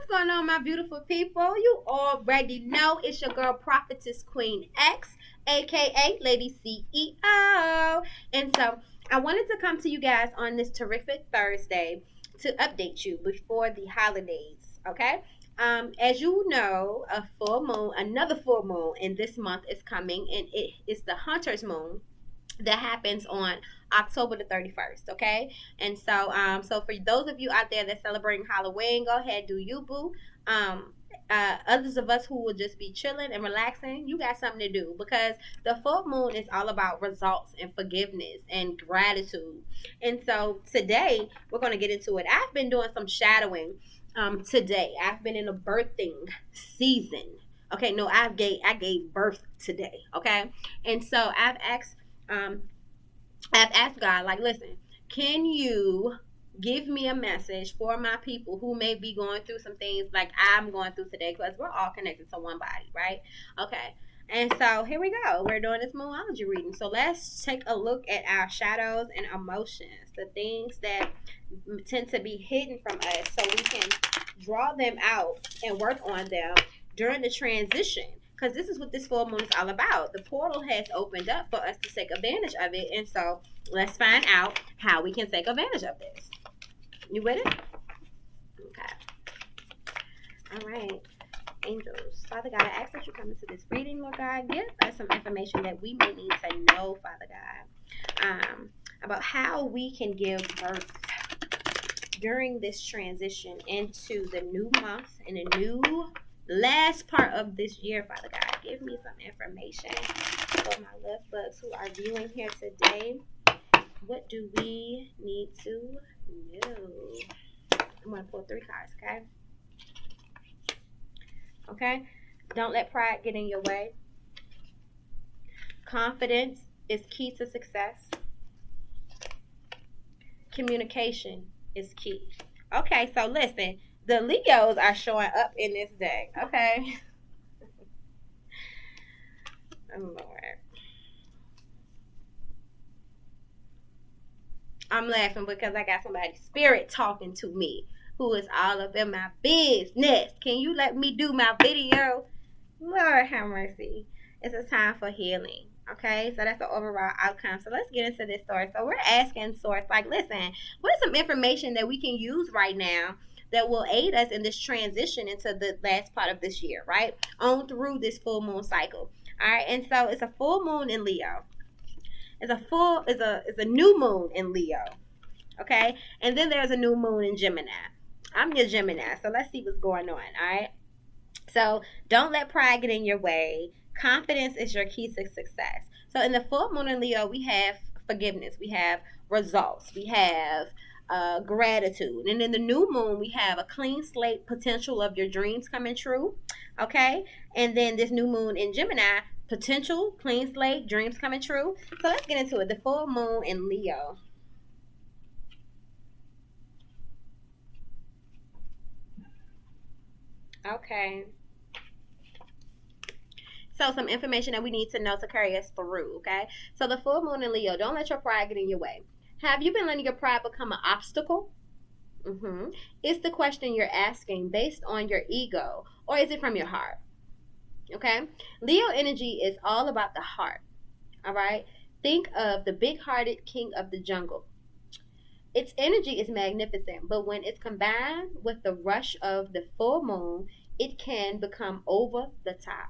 going on, my beautiful people? You already know it's your girl, Prophetess Queen X, aka Lady CEO. And so I wanted to come to you guys on this terrific Thursday to update you before the holidays. Okay. As you know, another full moon in this month is coming, and it is the Hunter's Moon that happens on October the 31st. Okay. And so for those of you out there that's celebrating Halloween, go ahead, do you, boo. Others of us who will just be chilling and relaxing, you got something to do, because the full moon is all about results and forgiveness and gratitude. And so today we're going to get into it. I've been doing some shadowing today. I've been in a birthing season. Okay, no, I gave birth today. Okay. And so I've asked God, like, listen, can you give me a message for my people who may be going through some things like I'm going through today, because we're all connected to one body, right? Okay. And so here we go. We're doing this moonology reading. So let's take a look at our shadows and emotions, the things that tend to be hidden from us, so we can draw them out and work on them during the transition. Because this is what this full moon is all about. The portal has opened up for us to take advantage of it. And so let's find out how we can take advantage of this. You with it? Okay. All right. Angels. Father God, I ask that you come into this reading, Lord God. Give us some information that we may need to know, Father God, about how we can give birth during this transition into the new month and the new last part of this year, Father God. Give me some information for my love bugs who are viewing here today. What do we need to know? I'm going to pull 3 cards, okay? Okay? Don't let pride get in your way. Confidence is key to success. Communication is key. Okay, so listen. The Leos are showing up in this deck, okay? Oh, Lord. I'm laughing because I got somebody's spirit talking to me who is all up in my business. Can you let me do my video? Lord have mercy. It's a time for healing. Okay, so that's the overall outcome. So let's get into this story. So we're asking Source, like, listen, what is some information that we can use right now that will aid us in this transition into the last part of this year, right? On through this full moon cycle. All right, and so it's a full moon in Leo. It's a new moon in Leo. Okay? And then there's a new moon in Gemini. I'm your Gemini, so let's see what's going on, all right? So don't let pride get in your way. Confidence is your key to success. So in the full moon in Leo, we have forgiveness, we have results, we have gratitude. And in the new moon, we have a clean slate, potential of your dreams coming true. Okay? And then this new moon in Gemini, potential, clean slate, dreams coming true. So let's get into it. The full moon in Leo. Okay. So some information that we need to know to carry us through, okay? So the full moon in Leo, don't let your pride get in your way. Have you been letting your pride become an obstacle? It's the question you're asking based on your ego, or is it from your heart? Okay? Leo energy is all about the heart, all right? Think of the big-hearted king of the jungle. Its energy is magnificent, but when it's combined with the rush of the full moon, it can become over the top.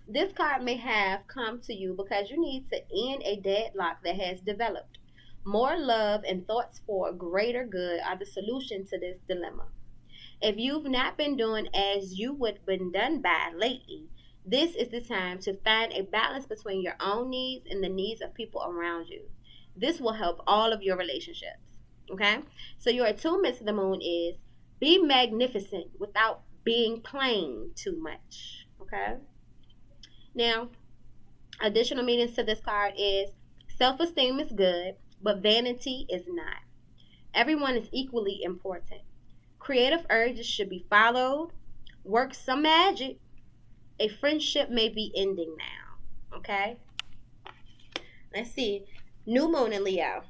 This card may have come to you because you need to end a deadlock that has developed. More love and thoughts for greater good are the solution to this dilemma. If you've not been doing as you would been done by lately, this is the time to find a balance between your own needs and the needs of people around you. This will help all of your relationships. Okay? So your attunement to the moon is be magnificent without being plain too much. Okay? Now, additional meanings to this card is self-esteem is good, but vanity is not. Everyone is equally important. Creative urges should be followed. Work some magic. A friendship may be ending now. Okay? Let's see. New moon in Leo.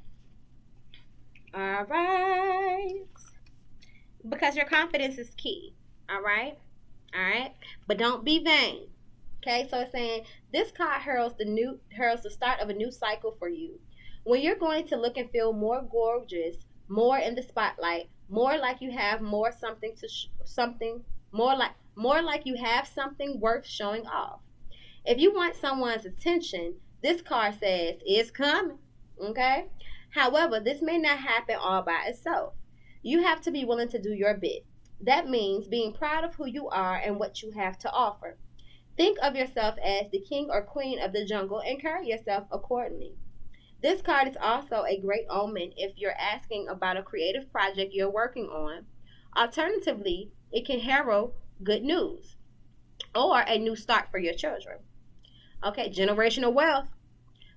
All right. because your confidence is key. All right? All right? But don't be vain. Okay? So it's saying this card heralds the start of a new cycle for you. When you're going to look and feel more gorgeous, more in the spotlight, more like you have more something to something more like you have something worth showing off. If you want someone's attention, this card says it's coming. Okay? However, this may not happen all by itself. You have to be willing to do your bit. That means being proud of who you are and what you have to offer. Think of yourself as the king or queen of the jungle and carry yourself accordingly. This card is also a great omen if you're asking about a creative project you're working on. Alternatively, it can herald good news or a new start for your children. Okay, generational wealth.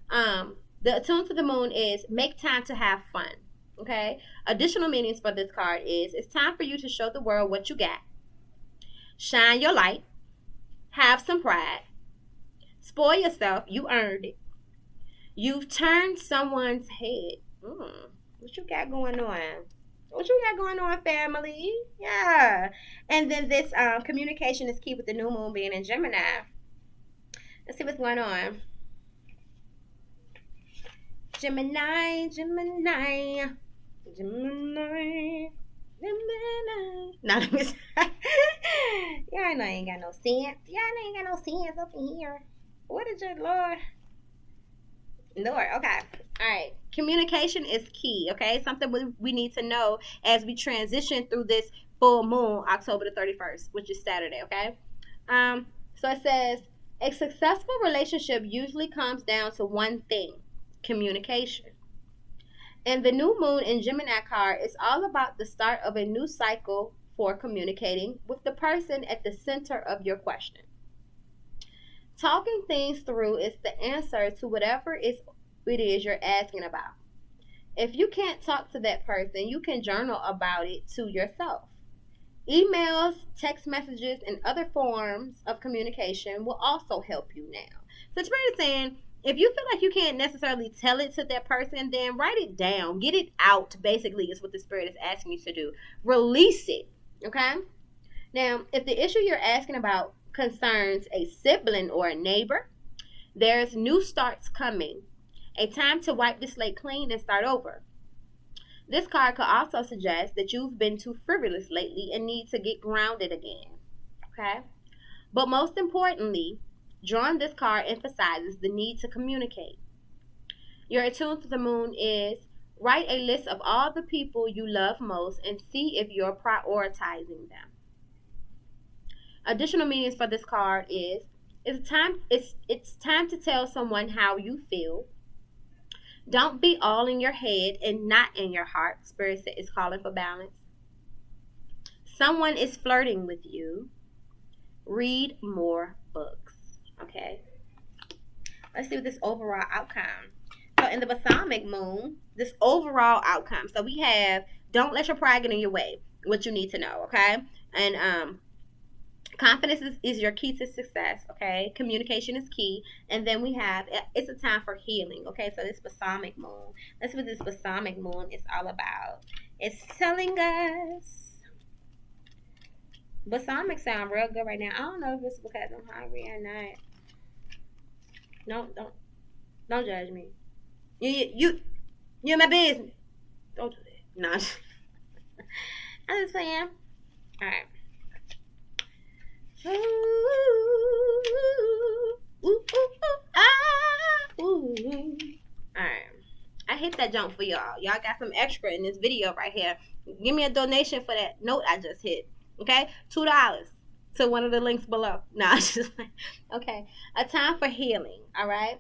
The attuned to the moon is make time to have fun. Okay, additional meanings for this card is it's time for you to show the world what you got. Shine your light. Have some pride. Spoil yourself. You earned it. You've turned someone's head. What you got going on? What you got going on, family? Yeah. And then this communication is key with the new moon being in Gemini. Let's see what's going on. Gemini. No, let me say. Y'all know I ain't got no sense. Y'all ain't got no sense up in here. What is your Lord? Lord, okay. All right. Communication is key, okay? Something we need to know as we transition through this full moon, October the 31st, which is Saturday, okay? So it says, a successful relationship usually comes down to one thing, communication. And the new moon in Gemini card is all about the start of a new cycle for communicating with the person at the center of your question. Talking things through is the answer to whatever it is you're asking about. If you can't talk to that person, you can journal about it to yourself. Emails, text messages, and other forms of communication will also help you now. So it's really saying, if you feel like you can't necessarily tell it to that person, then write it down. Get it out, basically, is what the Spirit is asking you to do. Release it, okay? Now, if the issue you're asking about concerns a sibling or a neighbor, there's new starts coming. A time to wipe the slate clean and start over. This card could also suggest that you've been too frivolous lately and need to get grounded again. Okay? But most importantly, drawing this card emphasizes the need to communicate. Your attuned to the moon is write a list of all the people you love most and see if you're prioritizing them. Additional meanings for this card is it's time to tell someone how you feel. Don't be all in your head and not in your heart. Spirit is calling for balance. Someone is flirting with you. Read more books. Okay. Let's see what this overall outcome. So in the balsamic moon, this overall outcome. So we have don't let your pride get in your way. What you need to know. Okay. And confidence is your key to success, okay? Communication is key. And then we have, it's a time for healing, okay? So this balsamic moon, that's what this balsamic moon is all about. It's telling us, balsamic sound real good right now. I don't know if it's because I'm hungry or not. Don't judge me. You're my business. Don't do that. No. I'm just playing. All right. Alright. I hit that jump for y'all. Y'all got some extra in this video right here. Give me a donation for that note I just hit. Okay? $2 to one of the links below. No, just okay. A time for healing. Alright?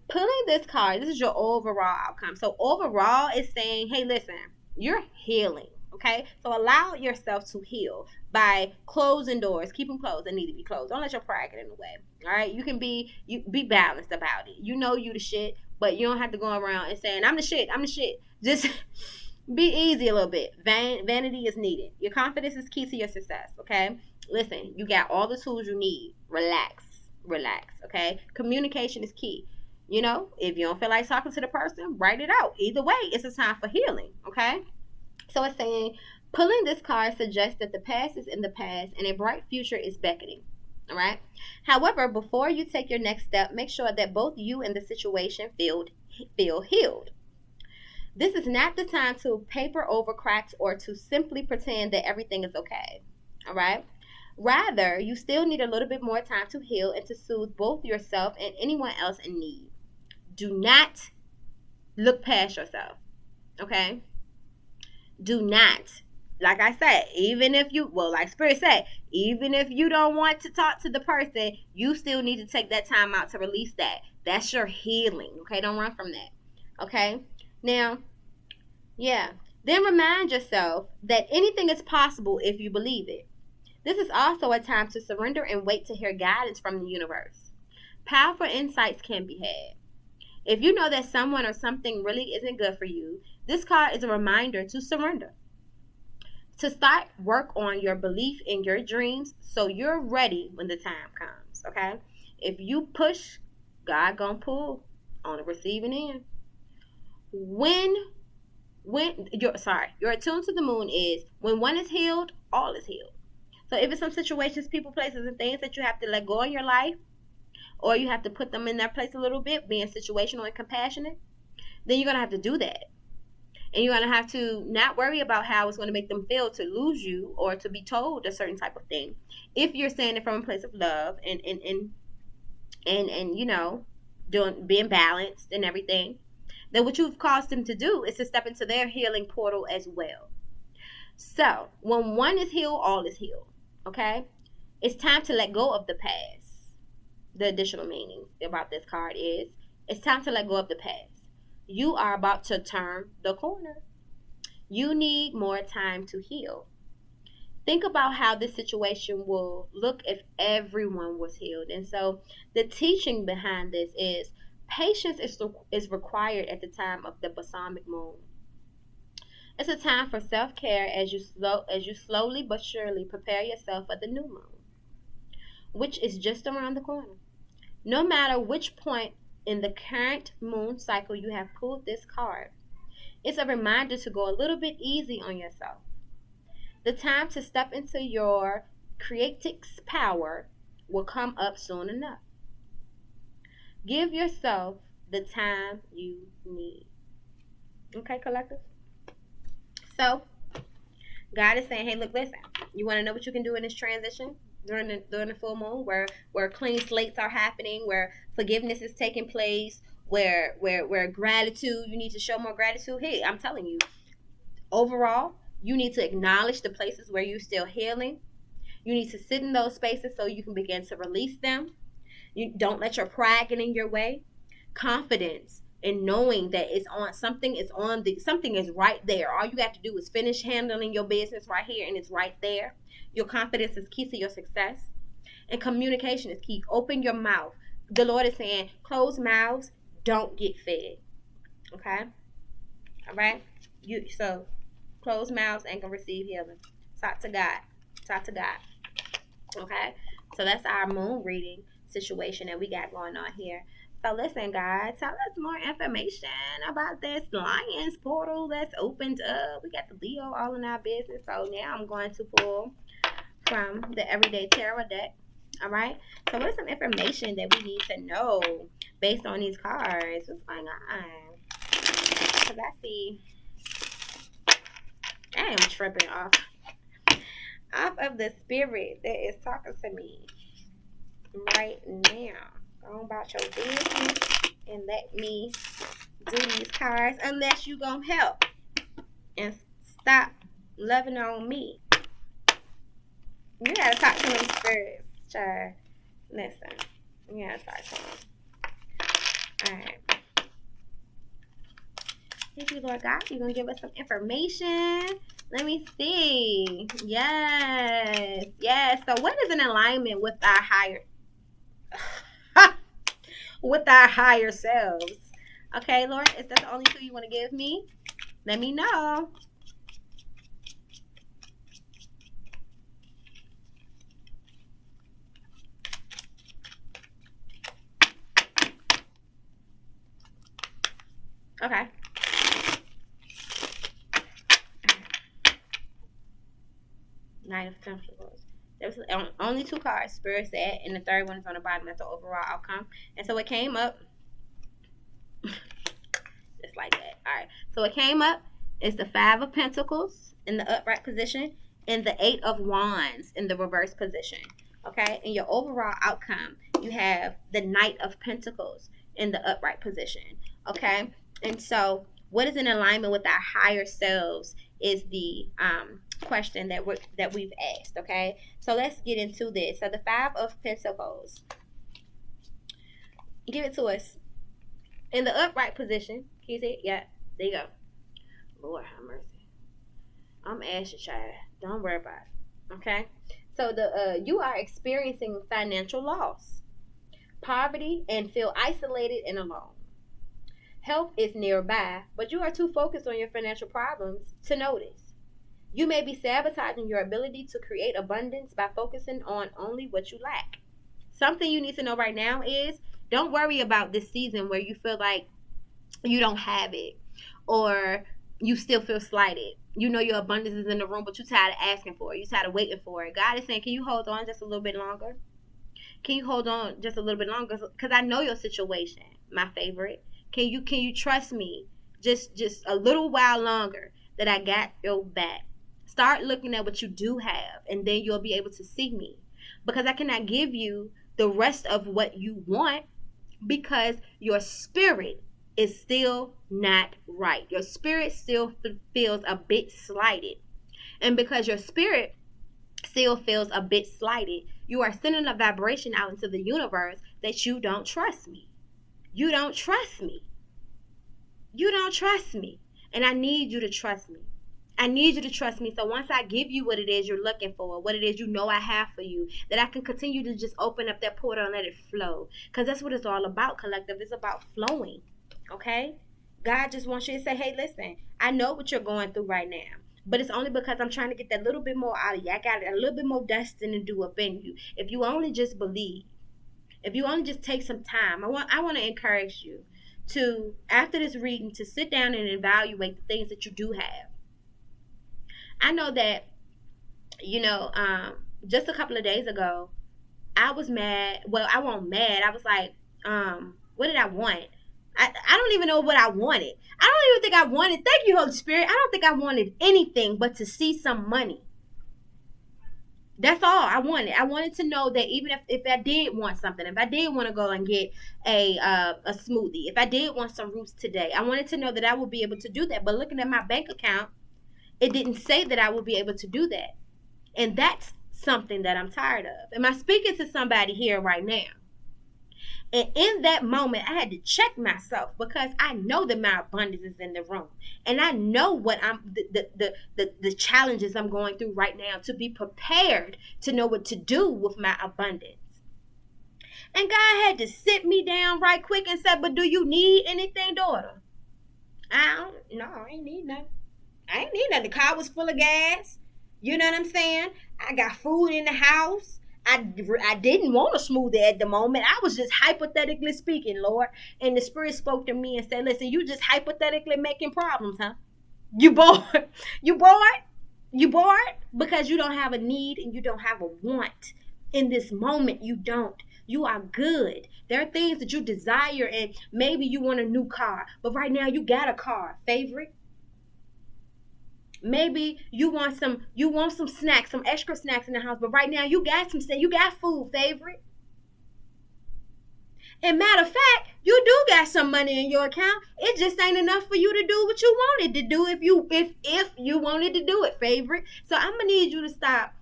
Pulling this card, this is your overall outcome. So overall it's saying, hey, listen, you're healing. Okay, so allow yourself to heal by closing doors. Keep them closed. They need to be closed. Don't let your pride get in the way. All right, you can be balanced about it. You know you the shit, but you don't have to go around and saying I'm the shit. Just be easy a little bit. Vanity is needed. Your confidence is key to your success. Okay, listen, you got all the tools you need. Relax. Okay, communication is key. You know, if you don't feel like talking to the person, write it out. Either way, it's a time for healing. Okay. So it's saying Pulling this card suggests that the past is in the past and a bright future is beckoning. All right. However, before you take your next step, make sure that both you and the situation feel healed. This is not the time to paper over cracks or to simply pretend that everything is okay. All right. Rather, you still need a little bit more time to heal and to soothe both yourself and anyone else in need. Do not look past yourself. Okay. Do not. Like I said, even if you, well, like Spirit said, even if you don't want to talk to the person, you still need to take that time out to release that. That's your healing. Okay. Don't run from that. Okay. Now, yeah. Then remind yourself that anything is possible if you believe it. This is also a time to surrender and wait to hear guidance from the universe. Powerful insights can be had. If you know that someone or something really isn't good for you, this card is a reminder to surrender. To start work on your belief in your dreams so you're ready when the time comes, okay? If you push, God gonna pull on the receiving end. When you're attuned to the moon is when one is healed, all is healed. So if it's some situations, people, places, and things that you have to let go in your life, or you have to put them in their place a little bit, being situational and compassionate, then you're going to have to do that. And you're going to have to not worry about how it's going to make them feel to lose you or to be told a certain type of thing. If you're saying it from a place of love and you know, being balanced and everything, then what you've caused them to do is to step into their healing portal as well. So when one is healed, all is healed. Okay? It's time to let go of the past. The additional meaning about this card is it's time to let go of the past. You are about to turn the corner. You need more time to heal. Think about how this situation will look if everyone was healed. And so the teaching behind this is patience is required at the time of the balsamic moon. It's a time for self-care as you slowly but surely prepare yourself for the new moon, which is just around the corner. No matter which point in the current moon cycle you have pulled this card, it's a reminder to go a little bit easy on yourself. The time to step into your creatrix power will come up soon enough. Give yourself the time you need. Okay, collective? So, God is saying, hey, look, listen, you want to know what you can do in this transition during the full moon, where clean slates are happening, where forgiveness is taking place, where gratitude, you need to show more gratitude. Hey, I'm telling you, overall, you need to acknowledge the places where you're still healing. You need to sit in those spaces so you can begin to release them. You don't let your pride get in your way. Confidence in knowing that something is right there. All you got to do is finish handling your business right here, and it's right there. Your confidence is key to your success, and communication is key. Open your mouth. The Lord is saying, closed mouths don't get fed. Okay, all right. So closed mouths ain't gonna receive healing. Talk to God. Talk to God. Okay, so that's our moon reading situation that we got going on here. So listen, guys, tell us more information about this Lions portal that's opened up. We got the Leo all in our business. So now I'm going to pull from the Everyday Tarot deck. All right. So what is some information that we need to know based on these cards? What's going on? Because I see I am tripping off of the spirit that is talking to me right now. Go about your business and let me do these cards, unless you gonna help and stop loving on me. You gotta talk to them spirits, child. Listen, you gotta talk to them. Alright. Thank you, Lord God. You're gonna give us some information. Let me see. Yes. So what is in alignment with our higher selves? Okay, Lord, is that the only two you want to give me? Let me know. Okay. Knight of Pentacles. There's only 2 cards. Spirit said, and the third one is on the bottom. That's the overall outcome. And so it came up just like that. All right. So it came up. It's the 5 of Pentacles in the upright position and the 8 of Wands in the reverse position. Okay. And your overall outcome, you have the Knight of Pentacles in the upright position. Okay. And so what is in alignment with our higher selves is the question that we've asked. Okay. So let's get into this. So the 5 of Pentacles. Give it to us. In the upright position. Can you see it? Yeah. There you go. Lord have mercy. I'm asking, child. Don't worry about it. Okay. So you are experiencing financial loss, poverty, and feel isolated and alone. Help is nearby, but you are too focused on your financial problems to notice. You may be sabotaging your ability to create abundance by focusing on only what you lack. Something you need to know right now is don't worry about this season where you feel like you don't have it or you still feel slighted. You know your abundance is in the room, but you're tired of asking for it. You're tired of waiting for it. God is saying, can you hold on just a little bit longer? Can you hold on just a little bit longer? Because I know your situation, my favorite. Can you trust me just a little while longer that I got your back? Start looking at what you do have, and then you'll be able to see me. Because I cannot give you the rest of what you want because your spirit is still not right. Your spirit still feels a bit slighted. And because your spirit still feels a bit slighted, you are sending a vibration out into the universe that you don't trust me. You don't trust me. You don't trust me. And I need you to trust me. I need you to trust me. So once I give you what it is you're looking for, what it is you know I have for you, that I can continue to just open up that portal and let it flow. Because that's what it's all about, collective. It's about flowing. Okay? God just wants you to say, hey, listen, I know what you're going through right now. But it's only because I'm trying to get that little bit more out of you. I got a little bit more destiny to do up in you. If you only just believe. If you only just take some time. I want to encourage you to, after this reading, to sit down and evaluate the things that you do have. I know that, just a couple of days ago, I was mad. Well, I wasn't mad. I was like, what did I want? I don't even know what I wanted. I don't even think I wanted, thank you, Holy Spirit. I don't think I wanted anything but to see some money. That's all I wanted. I wanted to know that even if I did want something, if I did want to go and get a smoothie, if I did want some roots today, I wanted to know that I would be able to do that. But looking at my bank account, it didn't say that I would be able to do that. And that's something that I'm tired of. Am I speaking to somebody here right now? And in that moment, I had to check myself because I know that my abundance is in the room. And I know what the challenges I'm going through right now to be prepared to know what to do with my abundance. And God had to sit me down right quick and say, but do you need anything, daughter? I ain't need nothing. I ain't need nothing. The car was full of gas. You know what I'm saying? I got food in the house. I didn't want a smoothie at the moment. I was just hypothetically speaking, Lord. And the Spirit spoke to me and said, listen, you just hypothetically making problems, huh? You bored? You bored? You bored? Because you don't have a need and you don't have a want. In this moment, you don't. You are good. There are things that you desire and maybe you want a new car. But right now, you got a car, favorite. Maybe you want some snacks, some extra snacks in the house, but right now you got food, favorite. And matter of fact, you do got some money in your account. It just ain't enough for you to do what you wanted to do if you wanted to do it, favorite. So I'm gonna need you to stop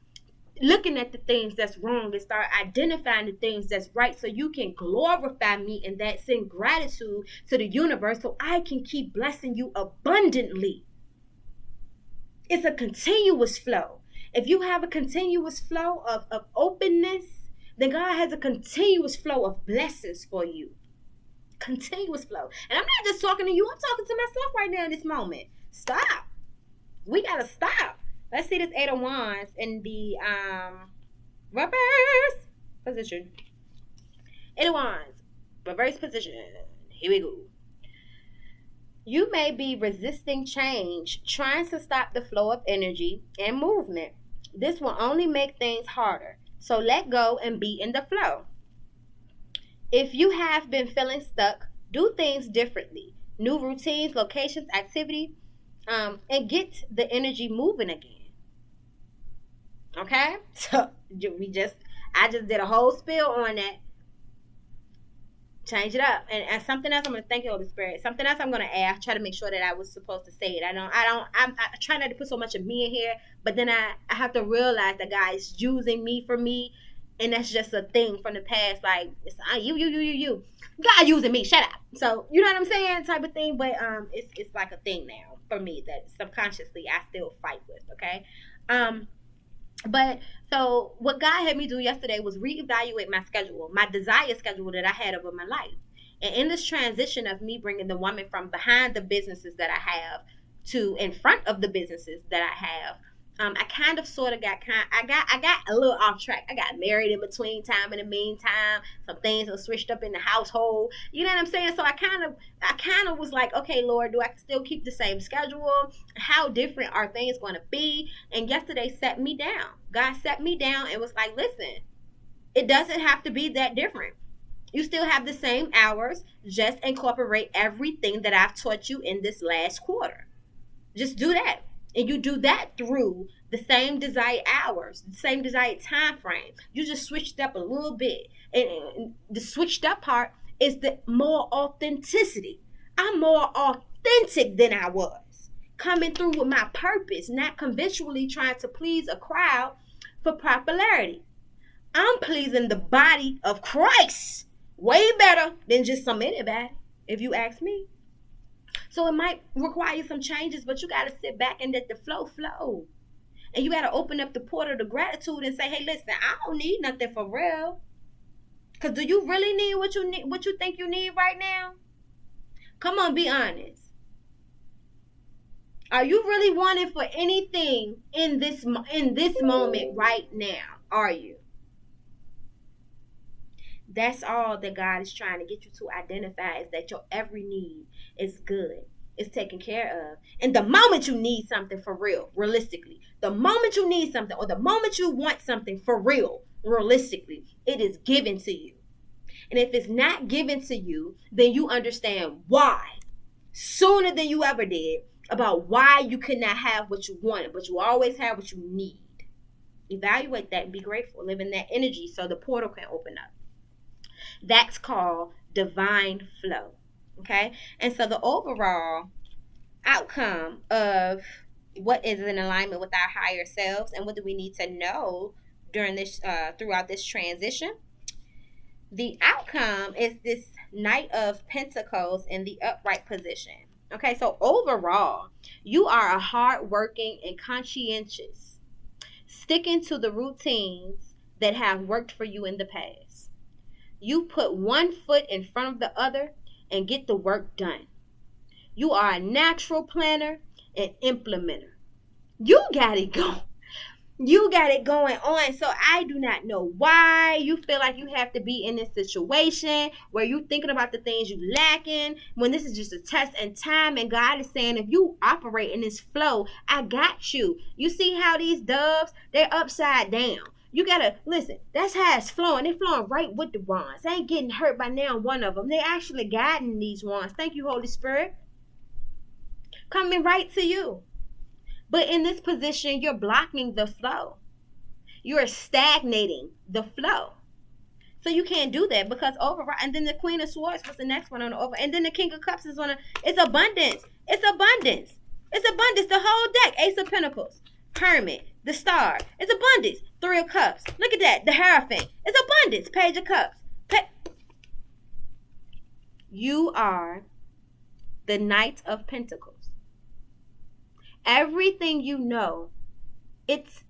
looking at the things that's wrong and start identifying the things that's right so you can glorify me and that send gratitude to the universe so I can keep blessing you abundantly. It's a continuous flow. If you have a continuous flow of openness, then God has a continuous flow of blessings for you. Continuous flow. And I'm not just talking to you. I'm talking to myself right now in this moment. Stop. We got to stop. Let's see this 8 of Wands in the reverse position. 8 of Wands. Reverse position. Here we go. You may be resisting change, trying to stop the flow of energy and movement. This will only make things harder. So let go and be in the flow. If you have been feeling stuck, do things differently. New routines, locations, activity, and get the energy moving again. Okay? So I just did a whole spiel on that. Change it up. And something else I'm gonna thank you, Holy Spirit. Something else I'm gonna add. I try to make sure that I was supposed to say it. I try not to put so much of me in here, but then I have to realize that God is using me for me, and that's just a thing from the past. Like it's you. God using me. Shut up. So you know what I'm saying, type of thing. But it's like a thing now for me that subconsciously I still fight with. Okay. But so what God had me do yesterday was reevaluate my schedule, my desired schedule that I had over my life. And in this transition of me bringing the woman from behind the businesses that I have to in front of the businesses that I have, I kind of sort of I got a little off track. I got married in between time. In the meantime, some things were switched up in the household. You know what I'm saying? So I kind of was like, okay, Lord, do I still keep the same schedule? How different are things going to be? And yesterday set me down. God set me down and was like, listen, it doesn't have to be that different. You still have the same hours. Just incorporate everything that I've taught you in this last quarter. Just do that. And you do that through the same desired hours, the same desired time frame. You just switched up a little bit. And the switched up part is the more authenticity. I'm more authentic than I was. Coming through with my purpose, not conventionally trying to please a crowd for popularity. I'm pleasing the body of Christ way better than just some anybody, if you ask me. So it might require some changes, but you got to sit back and let the flow. And you got to open up the portal to gratitude and say, hey, listen, I don't need nothing for real. Because do you really need what you think you need right now? Come on, be honest. Are you really wanting for anything in this moment right now? Are you? That's all that God is trying to get you to identify, is that your every need is good. It's taken care of. And the moment you need something for real, realistically, the moment you need something or the moment you want something for real, realistically, it is given to you. And if it's not given to you, then you understand why sooner than you ever did, about why you could not have what you wanted, but you always have what you need. Evaluate that and be grateful. Live in that energy so the portal can open up. That's called divine flow. Okay? And so the overall outcome of what is in alignment with our higher selves and what do we need to know during this throughout this transition, the outcome is this Knight of Pentacles in the upright position. Okay, so overall, you are a hardworking and conscientious, sticking to the routines that have worked for you in the past. You put one foot in front of the other and get the work done. You are a natural planner and implementer. You got it going. You got it going on. So I do not know why you feel like you have to be in this situation where you're thinking about the things you lacking when this is just a test and time. And God is saying, if you operate in this flow, I got you. You see how these doves, they're upside down. You gotta listen. That's how it's flowing. They're flowing right with the wands. They ain't getting hurt by now one of them. They're actually guiding these wands. Thank you, Holy Spirit. Coming right to you. But in this position, you're blocking the flow. You're stagnating the flow. So you can't do that because overall, and then the Queen of Swords was the next one on the over, and then the King of Cups is on it's abundance. It's abundance. It's abundance. The whole deck. Ace of Pentacles, Hermit, the Star. It's abundance. Three of Cups. Look at that. The Hierophant. It's abundance. Page of Cups. You are the Knight of Pentacles. Everything you know,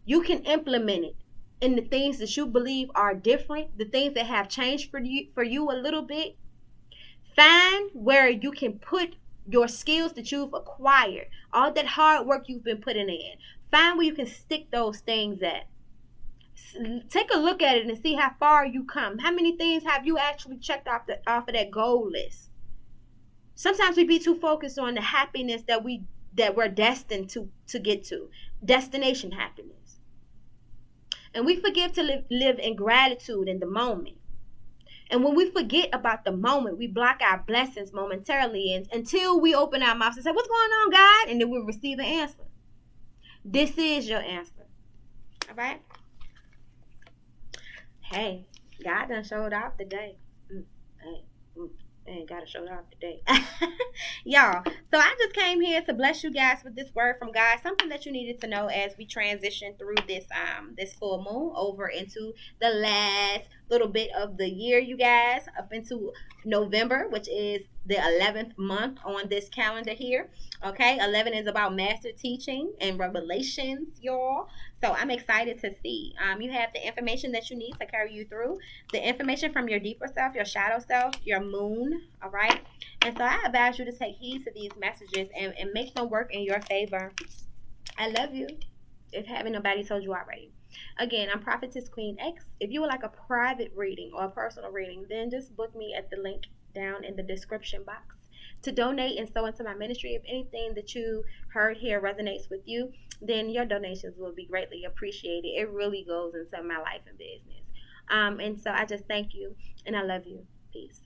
you can implement it in the things that you believe are different, the things that have changed for you a little bit. Find where you can put your skills that you've acquired, all that hard work you've been putting in. Find where you can stick those things at. Take a look at it and see how far you come. How many things have you actually checked off of that goal list? Sometimes we be too focused on the happiness that we're destined to get to. Destination happiness. And we forget to live in gratitude in the moment. And when we forget about the moment, we block our blessings momentarily until we open our mouths and say, what's going on, God? And then we'll receive an answer. This is your answer. All right? Hey, God done showed off today. Hey, gotta show off today. Y'all, so I just came here to bless you guys with this word from God, something that you needed to know as we transition through this full moon over into the last little bit of the year, you guys, up into November, which is the 11th month on this calendar here. Okay, 11 is about master teaching and revelations, y'all. So I'm excited to see. You have the information that you need to carry you through, the information from your deeper self, your shadow self, your moon, all right? And so I advise you to take heed to these messages and make them work in your favor. I love you, if haven't nobody told you already. Again, I'm Prophetess Queen X. If you would like a private reading or a personal reading, then just book me at the link down in the description box to donate and sow into my ministry. If anything that you heard here resonates with you, then your donations will be greatly appreciated. It really goes into my life and business. And so I just thank you and I love you. Peace.